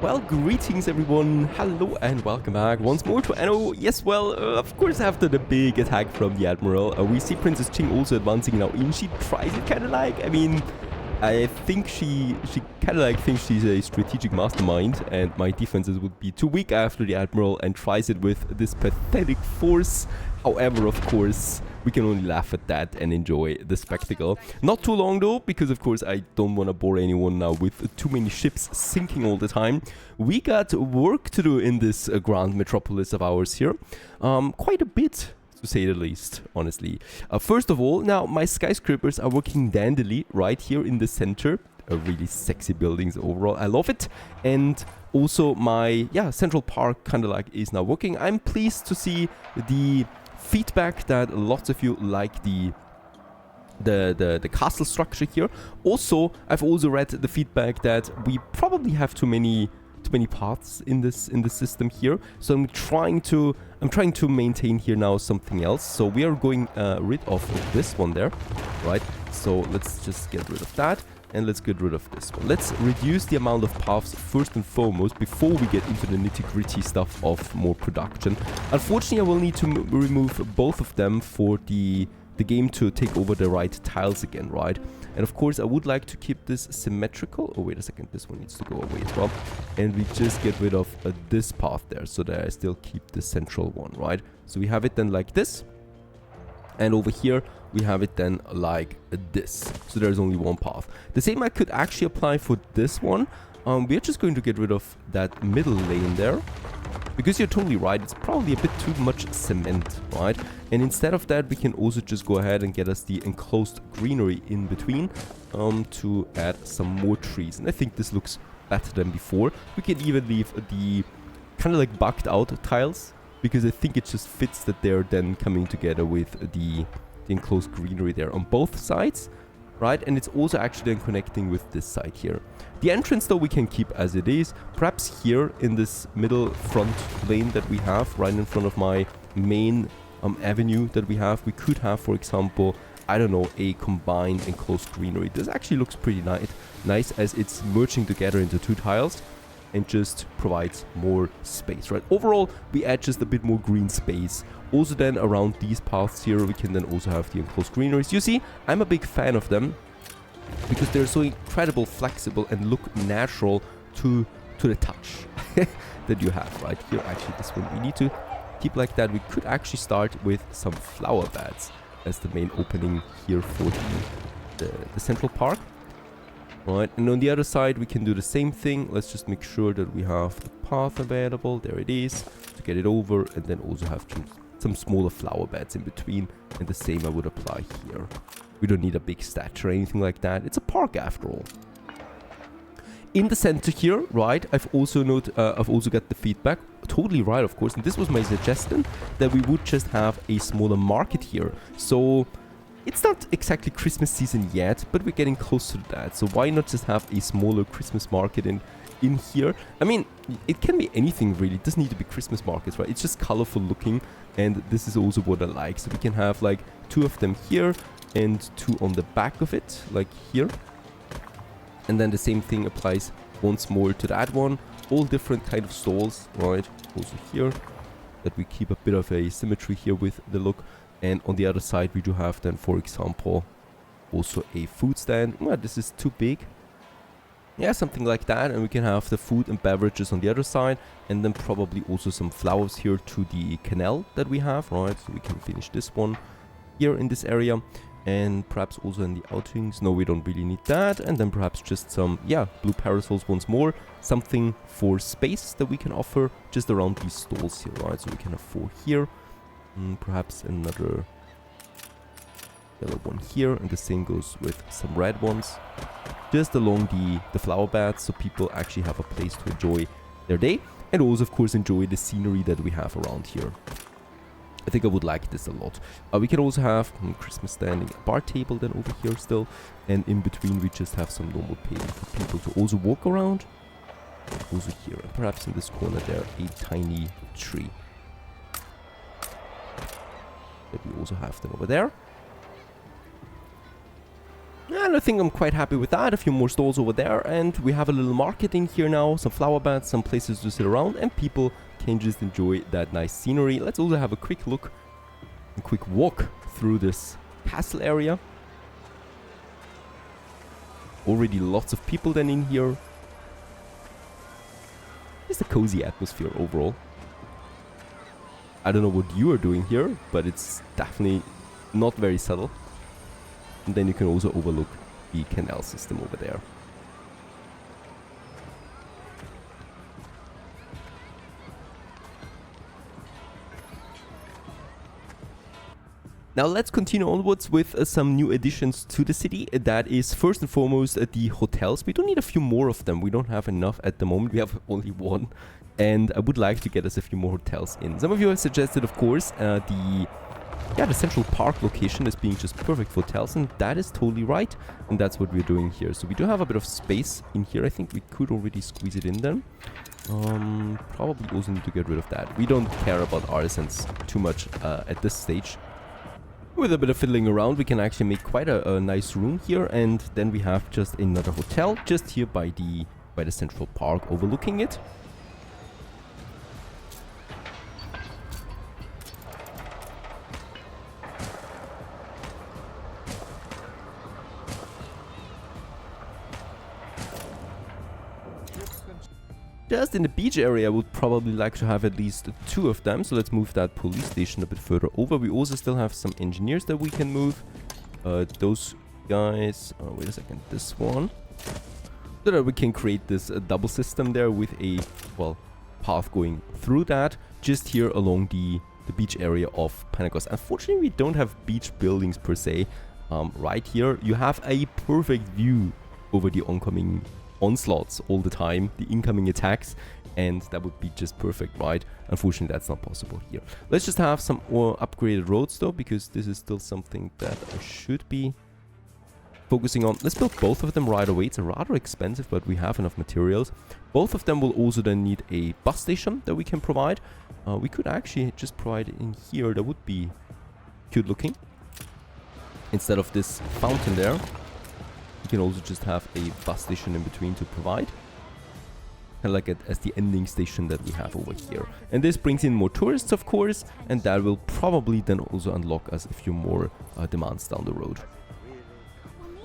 Well, greetings everyone, hello and welcome back once more to Anno. Yes, well, of course after the big attack from the Admiral, we see Princess Ching also advancing now in. She tries it kind of like, I think she kind of like thinks she's a strategic mastermind and my defenses would be too weak after the Admiral and tries it with this pathetic force. However, of course, we can only laugh at that and enjoy the spectacle. Not too long though, because of course I don't want to bore anyone now with too many ships sinking all the time. We got work to do in this grand metropolis of ours here. Quite a bit, to say the least, honestly. First of all, now my skyscrapers are working dandily right here in the center. Really sexy buildings overall, I love it. And also my central park kind of like is now working. I'm pleased to see the feedback that lots of you like the castle structure here. Also, I've also read the feedback that we probably have too many paths in the system here. So I'm trying to maintain here now something else. So we are going rid of this one there, right? So let's just get rid of that. And let's get rid of this one. Let's reduce the amount of paths first and foremost before we get into the nitty-gritty stuff of more production. Unfortunately, I will need to remove both of them for the game to take over the right tiles again, right? And of course, I would like to keep this symmetrical. Oh, wait a second. This one needs to go away as well. And we just get rid of this path there so that I still keep the central one, right? So we have it then like this. And over here, we have it then like this. So there's only one path. The same I could actually apply for this one. We're just going to get rid of that middle lane there. Because you're totally right, it's probably a bit too much cement, right? And instead of that, we can also just go ahead and get us the enclosed greenery in between to add some more trees. And I think this looks better than before. We can even leave the kind of like bugged out tiles, because I think it just fits that they're then coming together with the enclosed greenery there on both sides, right? And it's also actually then connecting with this side here. The entrance though we can keep as it is. Perhaps here in this middle front lane that we have right in front of my main avenue that we have, we could have, for example, I don't know, a combined enclosed greenery. This actually looks pretty nice as it's merging together into two tiles and just provides more space, right? Overall, we add just a bit more green space. Also then around these paths here, we can then also have the enclosed greeneries. You see, I'm a big fan of them because they're so incredible flexible and look natural to the touch that you have right here. Actually, this one we need to keep like that. We could actually start with some flower beds as the main opening here for the central park. Right, and on the other side we can do the same thing. Let's just make sure that we have the path available. There it is, to get it over, and then also have some smaller flower beds in between. And the same I would apply here. We don't need a big statue or anything like that. It's a park after all. In the center here, right, I've also got the feedback, totally right of course, and this was my suggestion, that we would just have a smaller market here. So it's not exactly Christmas season yet, but we're getting close to that. So why not just have a smaller Christmas market in here? I mean, it can be anything really. It doesn't need to be Christmas markets, right? It's just colorful looking, and this is also what I like. So we can have like 2 of them here and 2 on the back of it, like here. And then the same thing applies once more to that one. All different kind of stalls, right? Also here, that we keep a bit of a symmetry here with the look. And on the other side, we do have then, for example, also a food stand. Well, this is too big. Yeah, something like that. And we can have the food and beverages on the other side. And then probably also some flowers here to the canal that we have, right? So we can finish this one here in this area. And perhaps also in the outings. No, we don't really need that. And then perhaps just some, blue parasols once more. Something for space that we can offer just around these stalls here, right? So we can have 4 here. Perhaps another yellow one here, and the same goes with some red ones just along the flower beds, so people actually have a place to enjoy their day and also of course enjoy the scenery that we have around here. I think I would like this a lot. We can also have Christmas standing bar table then over here still, and in between we just have some normal paving for people to also walk around. Also here, and perhaps in this corner there a tiny tree that we also have them over there. And I think I'm quite happy with that. A few more stalls over there, and we have a little marketing here now, some flower beds, some places to sit around, and people can just enjoy that nice scenery. Let's also have a quick look, a quick walk through this castle area. Already lots of people then in here. Just a cozy atmosphere overall. I don't know what you are doing here, but it's definitely not very subtle. And then you can also overlook the canal system over there. Now let's continue onwards with some new additions to the city. That is first and foremost the hotels. We don't need a few more of them. We don't have enough at the moment. We have only one. And I would like to get us a few more hotels in. Some of you have suggested, of course, the Central Park location is being just perfect for hotels, and that is totally right, and that's what we're doing here. So we do have a bit of space in here. I think we could already squeeze it in then. Probably also need to get rid of that. We don't care about artisans too much at this stage. With a bit of fiddling around, we can actually make quite a nice room here, and then we have just another hotel just here by the Central Park overlooking it. Just in the beach area, I would probably like to have at least 2 of them. So let's move that police station a bit further over. We also still have some engineers that we can move. Those guys... wait a second, this one. So that we can create this double system there with a, well, path going through that. Just here along the beach area of Panagos. Unfortunately, we don't have beach buildings per se. Right here, you have a perfect view over the oncoming onslaughts all the time, the incoming attacks, and that would be just perfect, right? Unfortunately, that's not possible here. Let's just have some upgraded roads though, because this is still something that I should be focusing on. Let's build both of them right away. It's rather expensive, but we have enough materials. Both of them will also then need a bus station that we can provide. We could actually just provide it in here. That would be cute looking. Instead of this fountain there, you can also just have a bus station in between to provide. Kind of like it as the ending station that we have over here. And this brings in more tourists, of course, and that will probably then also unlock us a few more demands down the road.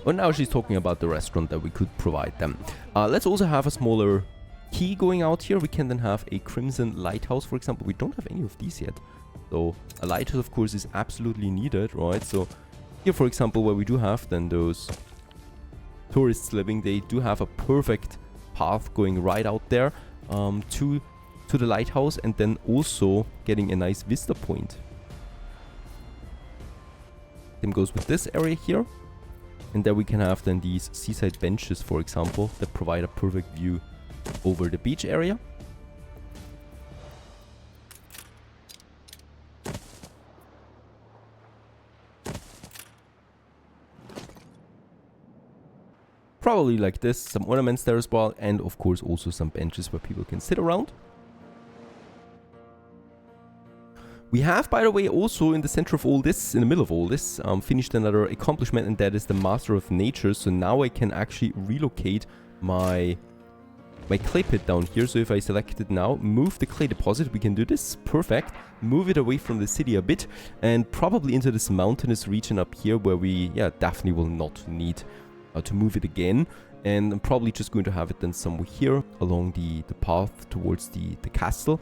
But now she's talking about the restaurant that we could provide them. Let's also have a smaller quay going out here. We can then have a crimson lighthouse, for example. We don't have any of these yet. So a lighthouse, of course, is absolutely needed, right? So here, for example, where we do have then those tourists living, they do have a perfect path going right out there to the lighthouse, and then also getting a nice vista point. Same goes with this area here, and there we can have then these seaside benches, for example, that provide a perfect view over the beach area. Probably like this, some ornaments there as well, and of course also some benches where people can sit around. We have, by the way, also in the center of all this, in the middle of all this, finished another accomplishment, and that is the Master of Nature. So now I can actually relocate my clay pit down here. So if I select it now, move the clay deposit, we can do this, perfect. Move it away from the city a bit, and probably into this mountainous region up here where we, definitely will not need to move it again. And I'm probably just going to have it then somewhere here along the path towards the castle.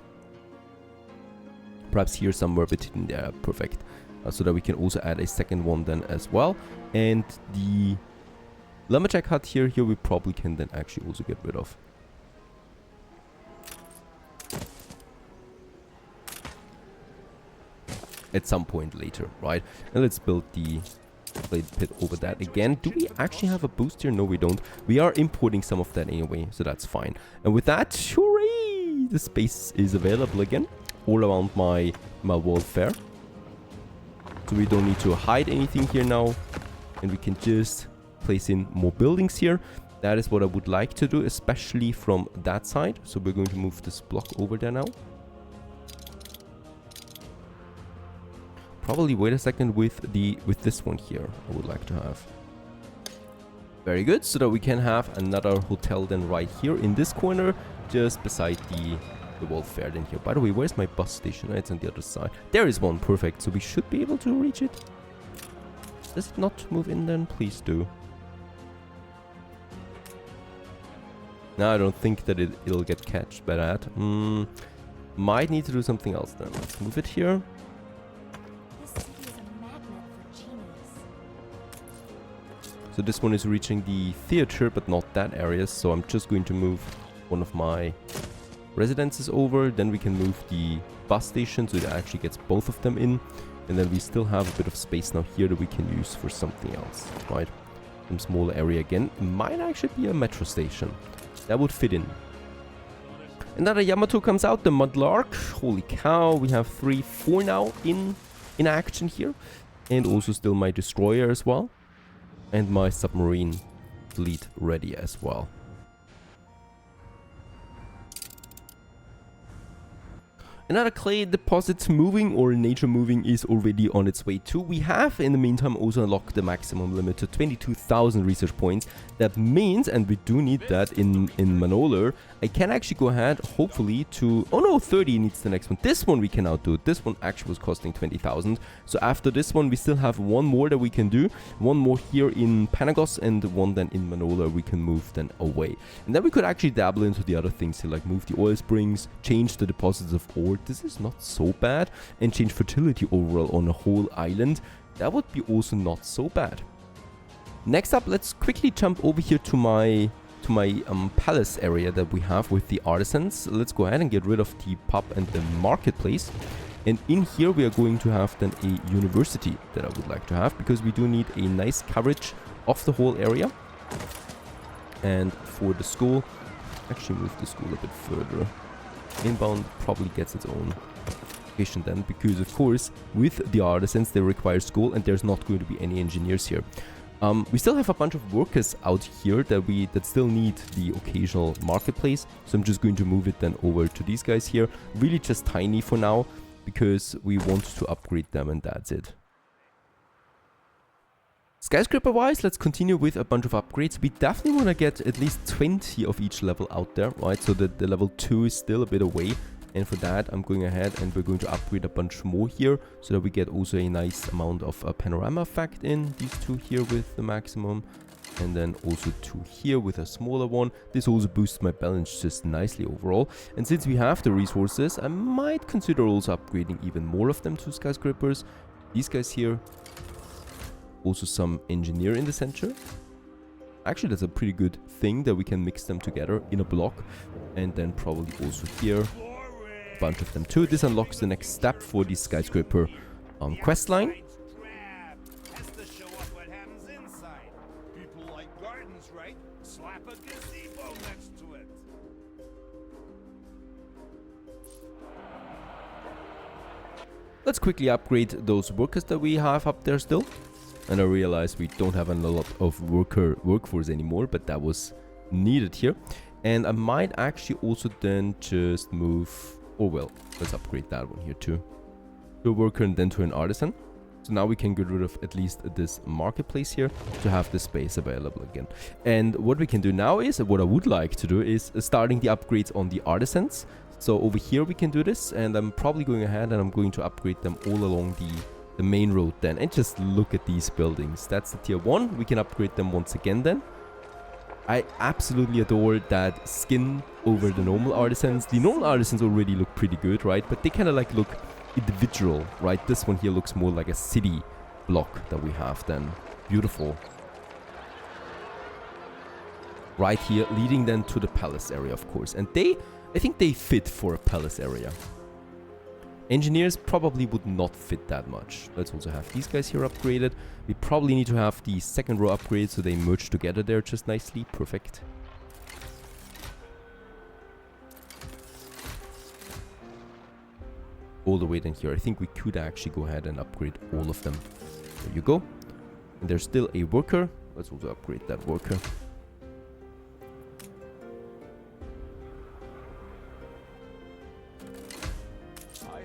Perhaps here somewhere between there, perfect. So that we can also add a second one then as well. And the lumberjack hut here we probably can then actually also get rid of. At some point later, right? And let's build the clay pit over that again. Do we actually have a boost here? No, we don't. We are importing some of that anyway, so that's fine. And with that, hooray! The space is available again all around my world fair. So we don't need to hide anything here now, and we can just place in more buildings here. That is what I would like to do, especially from that side. So we're going to move this block over there now. Probably wait a second with this one here. I would like to have Very good, so that we can have another hotel then right here in this corner, just beside the World Fair then here. By the way, where's my bus station? It's on the other side. There is one, perfect. So we should be able to reach it. Does it not move in then? Please do. No, I don't think that it'll get catched by that. Might need to do something else then. Let's move it here. So this one is reaching the theater, but not that area. So I'm just going to move one of my residences over. Then we can move the bus station so it actually gets both of them in. And then we still have a bit of space now here that we can use for something else, right? Some smaller area again. Might actually be a metro station. That would fit in. Another Yamato comes out, the Mudlark. Holy cow, we have 4 now in action here. And also still my destroyer as well. And my submarine fleet ready as well. Another clay deposit moving or nature moving is already on its way too. We have in the meantime also unlocked the maximum limit to 22,000 research points. That means, and we do need that in Manolar, I can actually go ahead hopefully to... Oh no, 30 needs the next one. This one we can outdo. This one actually was costing 20,000. So after this one we still have one more that we can do. One more here in Panagos and one then in Manolar we can move then away. And then we could actually dabble into the other things here, like move the oil springs, change the deposits of ore. This is not so bad, and change fertility overall on a whole island. That would be also not so bad. Next up, let's quickly jump over here to my palace area that we have with the artisans. Let's go ahead and get rid of the pub and the marketplace. And in here we are going to have then a university that I would like to have, because we do need a nice coverage of the whole area. And for the school, actually move the school a bit further. Inbound probably gets its own application then, because of course with the artisans they require school and there's not going to be any engineers here. We still have a bunch of workers out here that still need the occasional marketplace, so I'm just going to move it then over to these guys here. Really just tiny for now, because we want to upgrade them and that's it. Skyscraper wise, let's continue with a bunch of upgrades. We definitely want to get at least 20 of each level out there, right? So that the level 2 is still a bit away. And for that, I'm going ahead and we're going to upgrade a bunch more here, so that we get also a nice amount of panorama effect in these 2 here with the maximum. And then also 2 here with a smaller one. This also boosts my balance just nicely overall. And since we have the resources, I might consider also upgrading even more of them to skyscrapers. These guys here. Also some engineer in the center. Actually, that's a pretty good thing that we can mix them together in a block. And then probably also here a bunch of them too. This unlocks the next step for the skyscraper quest line. Let's quickly upgrade those workers that we have up there still. And I realize we don't have a lot of workforce anymore, but that was needed here. And I might actually also then just move... Oh well, let's upgrade that one here too. To a worker and then to an artisan. So now we can get rid of at least this marketplace here to have the space available again. And what we can do now is, what I would like to do is starting the upgrades on the artisans. So over here we can do this, and I'm probably going ahead and I'm going to upgrade them all along the main road then. And just look at these buildings. That's the tier 1. We can upgrade them once again then. I absolutely adore that skin over the normal artisans. The normal artisans already look pretty good, right? But they kind of like look individual, right? This one here looks more like a city block that we have then. Beautiful. Right here, leading then to the palace area, of course. And I think they fit for a palace area. Engineers probably would not fit that much. Let's also have these guys here upgraded. We probably need to have the second row upgrade so they merge together there just nicely. Perfect. All the way down here. I think we could actually go ahead and upgrade all of them. There you go. And there's still a worker. Let's also upgrade that worker.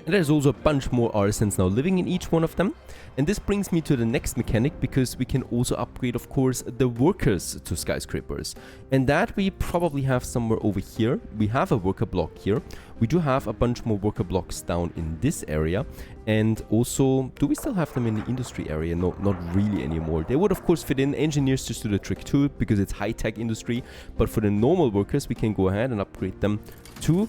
And there's also a bunch more artisans now living in each one of them. And this brings me to the next mechanic, because we can also upgrade, of course, the workers to skyscrapers. And that we probably have somewhere over here. We have a worker block here. We do have a bunch more worker blocks down in this area. And also, do we still have them in the industry area? No, not really anymore. They would, of course, fit in. Engineers just do the trick too, because it's high-tech industry. But for the normal workers, we can go ahead and upgrade them to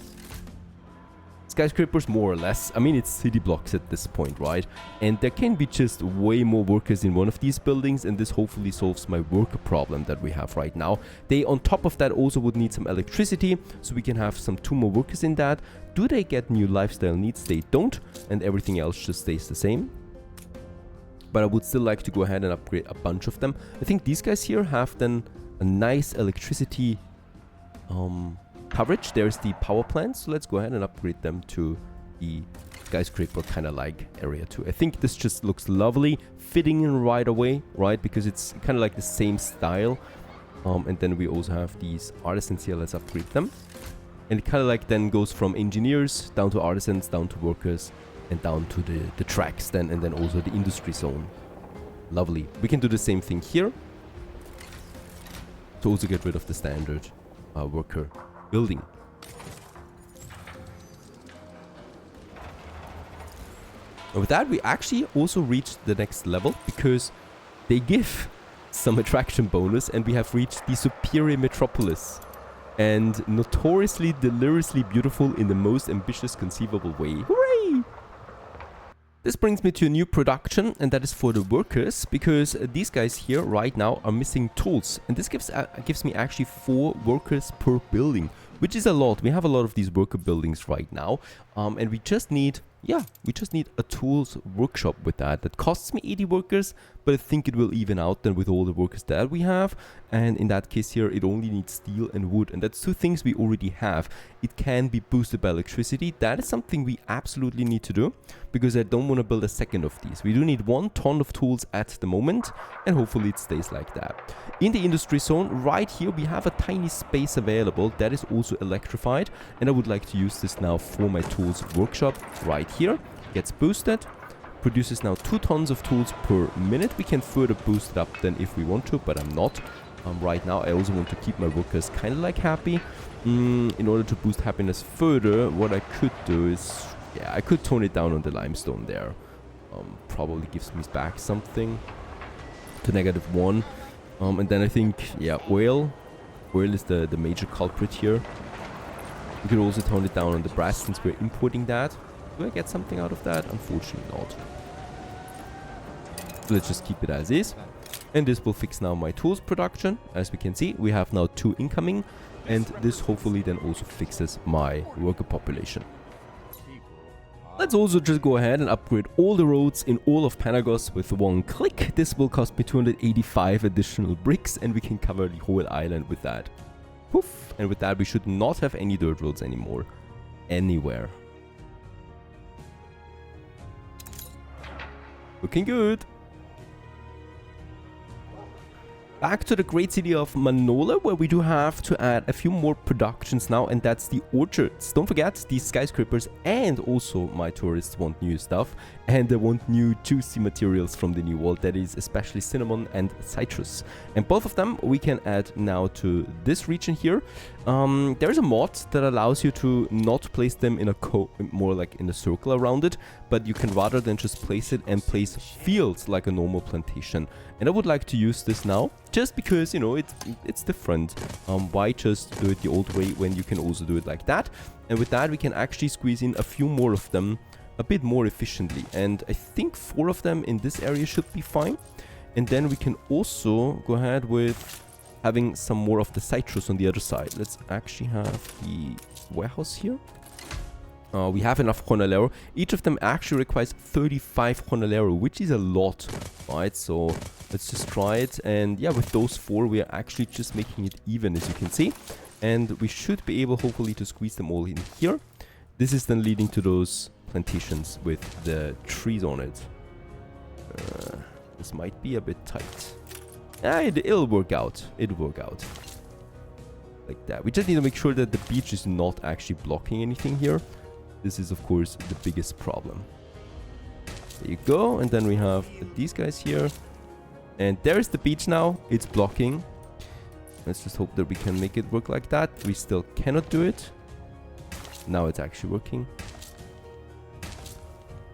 skyscrapers, more or less. I mean, it's city blocks at this point, right? And there can be just way more workers in one of these buildings, and this hopefully solves my worker problem that we have right now. They, on top of that, also would need some electricity, so we can have some 2 more workers in that. Do they get new lifestyle needs? They don't, and everything else just stays the same. But I would still like to go ahead and upgrade a bunch of them. I think these guys here have then a nice electricity coverage. There's the power plant, so let's go ahead and upgrade them to the skyscraper kind of like area too. I think this just looks lovely, fitting in right away, right? Because it's kind of like the same style. And then we also have these artisans here. Let's upgrade them. And it kind of like then goes from engineers down to artisans, down to workers, and down to the tracks then, and then also the industry zone. Lovely. We can do the same thing here to also get rid of the standard worker building. And with that, we actually also reached the next level, because they give some attraction bonus, and we have reached the superior metropolis. And notoriously, deliriously beautiful in the most ambitious conceivable way. Hooray! This brings me to a new production, and that is for the workers, because these guys here right now are missing tools. And this gives me actually 4 workers per building, which is a lot. We have a lot of these worker buildings right now, and we just need a tools workshop with that. That costs me 80 workers, but I think it will even out then with all the workers that we have. And in that case here, it only needs steel and wood, and that's 2 things we already have. It can be boosted by electricity. That is something we absolutely need to do, because I don't want to build a second of these. We do need 1 ton of tools at the moment, and hopefully it stays like that. In the industry zone, right here, we have a tiny space available that is also electrified, and I would like to use this now for my tools workshop right here. Gets boosted, produces now 2 tons of tools per minute. We can further boost it up then if we want to, but I'm not. Right now I also want to keep my workers kind of like happy. In order to boost happiness further, what I could do is, yeah, I could tone it down on the limestone there. Probably gives me back something to -1. And then I think, yeah, oil is the major culprit here. We could also tone it down on the brass since we're importing that. Do I get something out of that? Unfortunately not. So let's just keep it as is. And this will fix now my tools production. As we can see, we have now 2 incoming. And this hopefully then also fixes my worker population. Let's also just go ahead and upgrade all the roads in all of Panagos with 1 click. This will cost me 285 additional bricks, and we can cover the whole island with that. Poof! And with that, we should not have any dirt roads anymore. Anywhere. Looking good. Back to the great city of Manola, where we do have to add a few more productions now, and that's the orchards. Don't forget, these skyscrapers and also my tourists want new stuff, and they want new juicy materials from the new world, that is especially cinnamon and citrus. And both of them we can add now to this region here. There's a mod that allows you to not place them in a more like in a circle around it, but you can rather than just place it and place fields like a normal plantation. And I would like to use this now, just because, you know, it's different. Why just do it the old way when you can also do it like that? And with that, we can actually squeeze in a few more of them a bit more efficiently. And I think 4 of them in this area should be fine. And then we can also go ahead with having some more of the citrus on the other side. Let's actually have the warehouse here. We have enough Honolero. Each of them actually requires 35 Honolero, which is a lot, right? So let's just try it. And yeah, with those 4, we are actually just making it even, as you can see. And we should be able, hopefully, to squeeze them all in here. This is then leading to those plantations with the trees on it. This might be a bit tight. It'll work out. It'll work out. Like that. We just need to make sure that the beach is not actually blocking anything here. This is, of course, the biggest problem. There you go. And then we have these guys here. And there's the beach now. It's blocking. Let's just hope that we can make it work like that. We still cannot do it. Now it's actually working.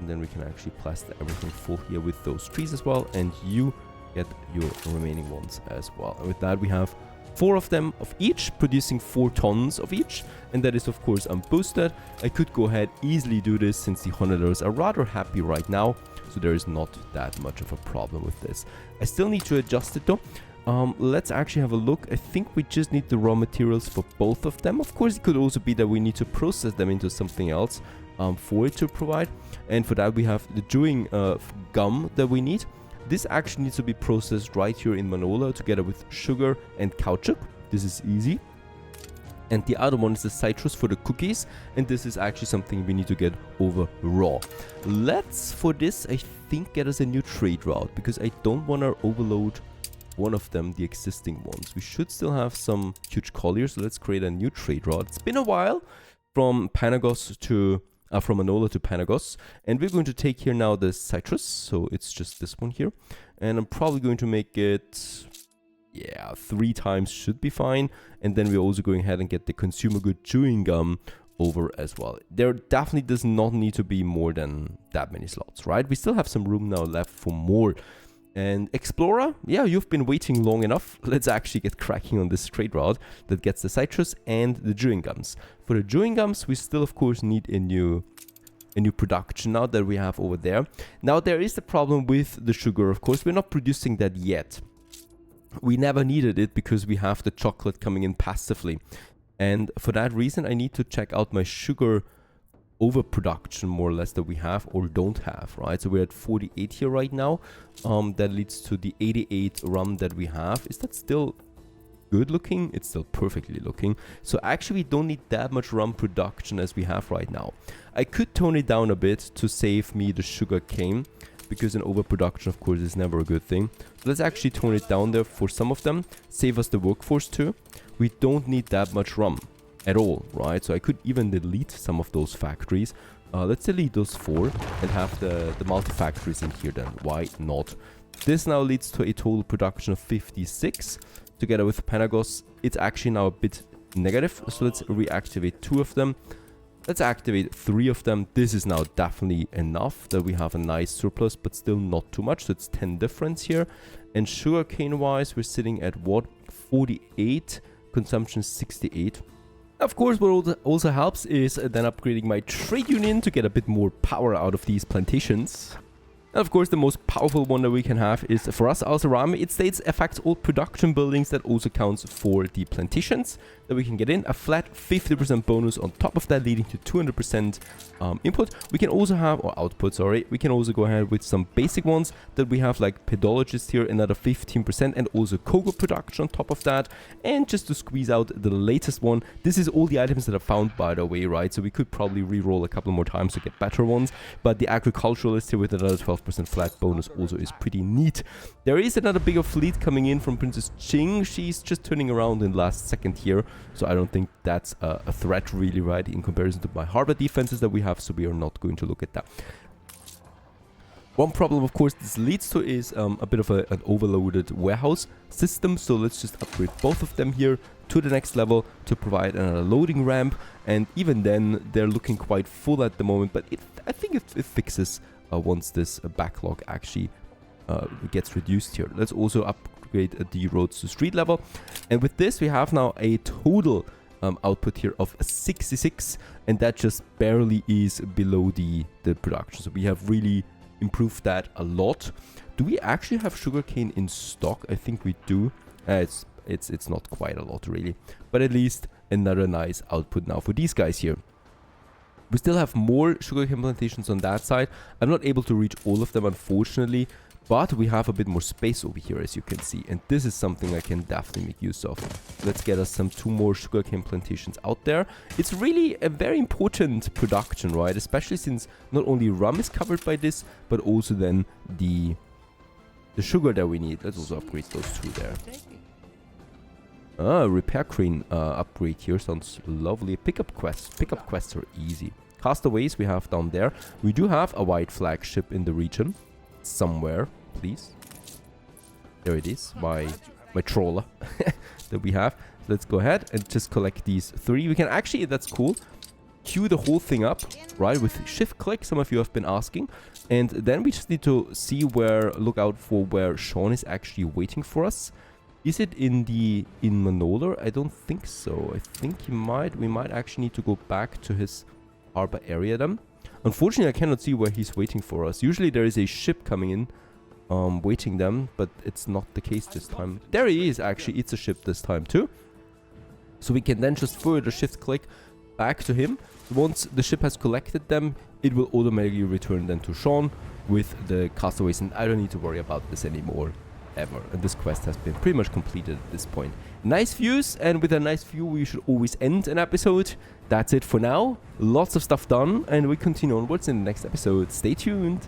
And then we can actually plaster everything full here with those trees as well. And you get your remaining ones as well. And with that, we have 4 of them of each, producing 4 tons of each. And that is, of course, unboosted. I could go ahead easily do this since the honeydews are rather happy right now. So there is not that much of a problem with this. I still need to adjust it though. Let's actually have a look. I think we just need the raw materials for both of them. Of course, it could also be that we need to process them into something else for it to provide. And for that, we have the chewing gum that we need. This actually needs to be processed right here in Manola together with sugar and caoutchouc. This is easy. And the other one is the citrus for the cookies. And this is actually something we need to get over raw. Let's, for this, I think, get us a new trade route, because I don't want to overload one of them, the existing ones. We should still have some huge colliers, so let's create a new trade route. It's been a while from Panagos to from Manola to Panagos, and we're going to take here now the citrus, so it's just this one here, and I'm probably going to make it, yeah, 3 times should be fine. And then we're also going ahead and get the consumer good chewing gum over as well. There definitely does not need to be more than that many slots, right? We still have some room now left for more. And Explorer, yeah, you've been waiting long enough. Let's actually get cracking on this trade route that gets the citrus and the chewing gums. For the chewing gums, we still, of course, need a new production now that we have over there. Now, there is the problem with the sugar, of course. We're not producing that yet. We never needed it because we have the chocolate coming in passively. And for that reason, I need to check out my sugar overproduction, more or less, that we have or don't have, right? So we're at 48 here right now. That leads to the 88 rum that we have. Is that still good looking? It's still perfectly looking. So actually we don't need that much rum production as we have right now. I could tone it down a bit to save me the sugar cane, because an overproduction, of course, is never a good thing. So let's actually tone it down there for some of them, save us the workforce too. We don't need that much rum at all, right? So I could even delete some of those factories. Let's delete those 4 and have the multi-factories in here then. Why not? This now leads to a total production of 56. Together with Panagos, it's actually now a bit negative. So let's reactivate 2 of them. Let's activate 3 of them. This is now definitely enough that we have a nice surplus, but still not too much. So it's 10 difference here. And sugarcane wise, we're sitting at what? 48. Consumption 68. Of course, what also helps is then upgrading my trade union to get a bit more power out of these plantations. And of course, the most powerful one that we can have is for us, Alzarami. It states affects all production buildings. That also counts for the plantations that we can get in. A flat 50% bonus on top of that, leading to 200% input. We can also have, or output, sorry. We can also go ahead with some basic ones that we have, like pedologist here, another 15%, and also cocoa production on top of that. And just to squeeze out the latest one, this is all the items that are found, by the way, right? So we could probably re-roll a couple more times to get better ones. But the agriculturalist here with another 12% flat bonus also is pretty neat. There is another bigger fleet coming in from Princess Ching. She's just turning around in the last second here. So I don't think that's a threat really, right, in comparison to my harbor defenses that we have. So we are not going to look at that. One problem, of course, this leads to is a bit of an overloaded warehouse system. So let's just upgrade both of them here to the next level to provide another loading ramp. And even then, they're looking quite full at the moment. But I think it fixes once this backlog actually gets reduced here. Let's also upgrade the roads to street level. And with this, we have now a total output here of 66. And that just barely is below the production. So we have really improved that a lot. Do we actually have sugarcane in stock? I think we do. It's not quite a lot really, but at least another nice output now for these guys here. We still have more sugarcane plantations on that side. I'm not able to reach all of them, unfortunately, but we have a bit more space over here, as you can see, and this is something I can definitely make use of. Let's get us some 2 more sugarcane plantations out there. It's really a very important production, right? Especially since not only rum is covered by this, but also then the sugar that we need. Let's also upgrade those 2 there. Repair crane upgrade here sounds lovely. Pickup quests are easy. castaways we have down there. We do have a white flagship in the region. Somewhere, please. There it is, my trawler that we have. Let's go ahead and just collect these 3. We can actually, that's cool, queue the whole thing up, right, with shift click. Some of you have been asking. And then we just need to see look out for where Sean is actually waiting for us. Is it in Manolar? I don't think so. I think we might actually need to go back to his harbor area then. Unfortunately, I cannot see where he's waiting for us. Usually there is a ship coming in, waiting them, but it's not the case this time. There he is, actually. It's a ship this time too. So we can then just further shift click back to him. Once the ship has collected them, it will automatically return them to Sean with the castaways, and I don't need to worry about this anymore. Ever. And this quest has been pretty much completed at this point. Nice views, and with a nice view we should always end an episode. That's it for now. Lots of stuff done, and we continue onwards in the next episode. Stay tuned.